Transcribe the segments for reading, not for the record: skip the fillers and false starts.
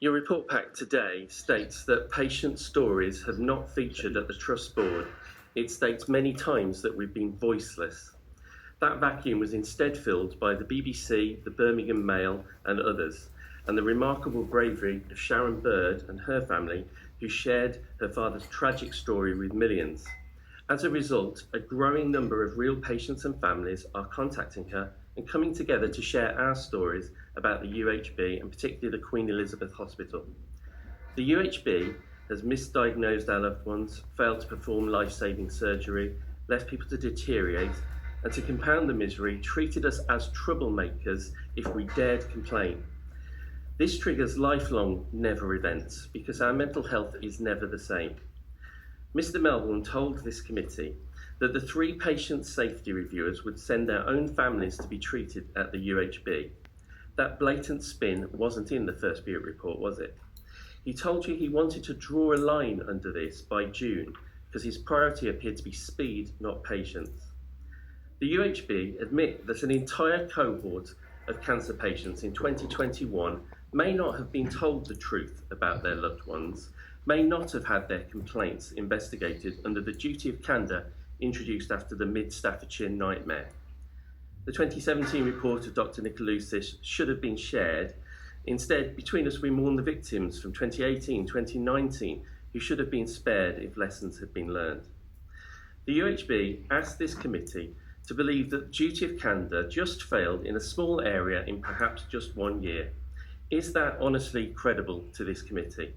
Your report pack today states that patient stories have not featured at the Trust Board. It states many times that we've been voiceless. That vacuum was instead filled by the BBC, the Birmingham Mail and others, and the remarkable bravery of Sharan Bird and her family, who shared her father's tragic story with millions. As a result, a growing number of real patients and families are contacting her and coming together to share our stories about the UHB and particularly the Queen Elizabeth Hospital. The UHB has misdiagnosed our loved ones, failed to perform life-saving surgery, left people to deteriorate, and to compound the misery, treated us as troublemakers if we dared complain. This triggers lifelong never events because our mental health is never the same. Mr. Melbourne told this committee that the 3 patient safety reviewers would send their own families to be treated at the UHB. That blatant spin wasn't in the first Bewick report, was it? He told you he wanted to draw a line under this by June because his priority appeared to be speed, not patience. The UHB admit that an entire cohort of cancer patients in 2021 may not have been told the truth about their loved ones, may not have had their complaints investigated under the duty of candour introduced after the Mid-Staffordshire nightmare. The 2017 report of Dr. Nicolusis should have been shared. Instead, between us we mourn the victims from 2018, 2019, who should have been spared if lessons had been learned. The UHB asked this committee to believe that duty of candour just failed in a small area in perhaps just 1 year. Is that honestly credible to this committee?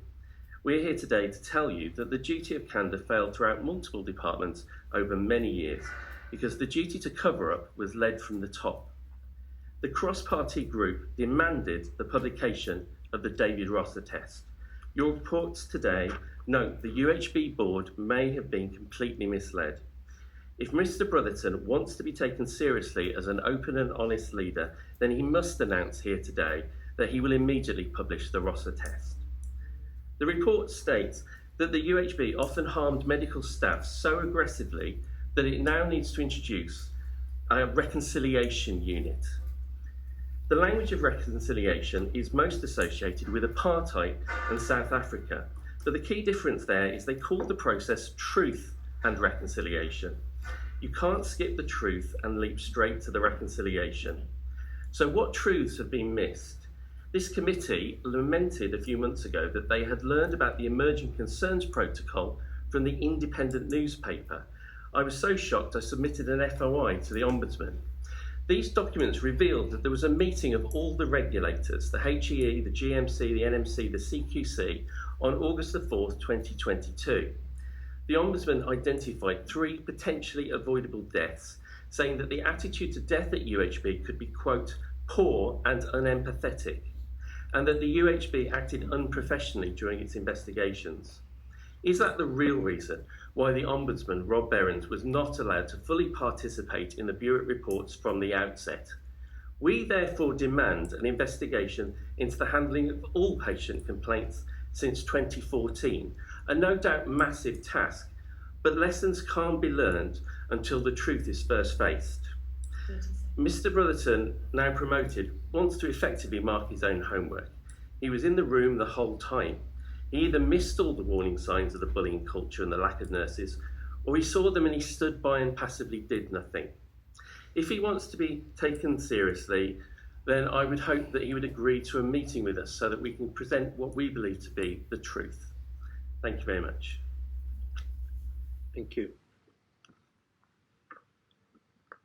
We're here today to tell you that the duty of candour failed throughout multiple departments over many years because the duty to cover up was led from the top. The cross-party group demanded the publication of the David Rosser test. Your reports today note the UHB board may have been completely misled. If Mr. Brotherton wants to be taken seriously as an open and honest leader, then he must announce here today that he will immediately publish the Rosser test. The report states that the UHB often harmed medical staff so aggressively that it now needs to introduce a reconciliation unit. The language of reconciliation is most associated with apartheid and South Africa, but the key difference there is they called the process truth and reconciliation. You can't skip the truth and leap straight to the reconciliation. So what truths have been missed? This committee lamented a few months ago that they had learned about the Emerging Concerns Protocol from the Independent newspaper. I was so shocked I submitted an FOI to the Ombudsman. These documents revealed that there was a meeting of all the regulators, the HEE, the GMC, the NMC, the CQC, on August the 4th, 2022. The Ombudsman identified 3 potentially avoidable deaths, saying that the attitude to death at UHB could be, quote, poor and unempathetic, and that the UHB acted unprofessionally during its investigations. Is that the real reason why the Ombudsman, Rob Behrens, was not allowed to fully participate in the Bewick reports from the outset? We therefore demand an investigation into the handling of all patient complaints since 2014, a no doubt massive task, but lessons can't be learned until the truth is first faced. Mr. Brotherton, now promoted, wants to effectively mark his own homework. He was in the room the whole time. He either missed all the warning signs of the bullying culture and the lack of nurses, or he saw them and he stood by and passively did nothing. If he wants to be taken seriously, then I would hope that he would agree to a meeting with us so that we can present what we believe to be the truth. Thank you very much. Thank you.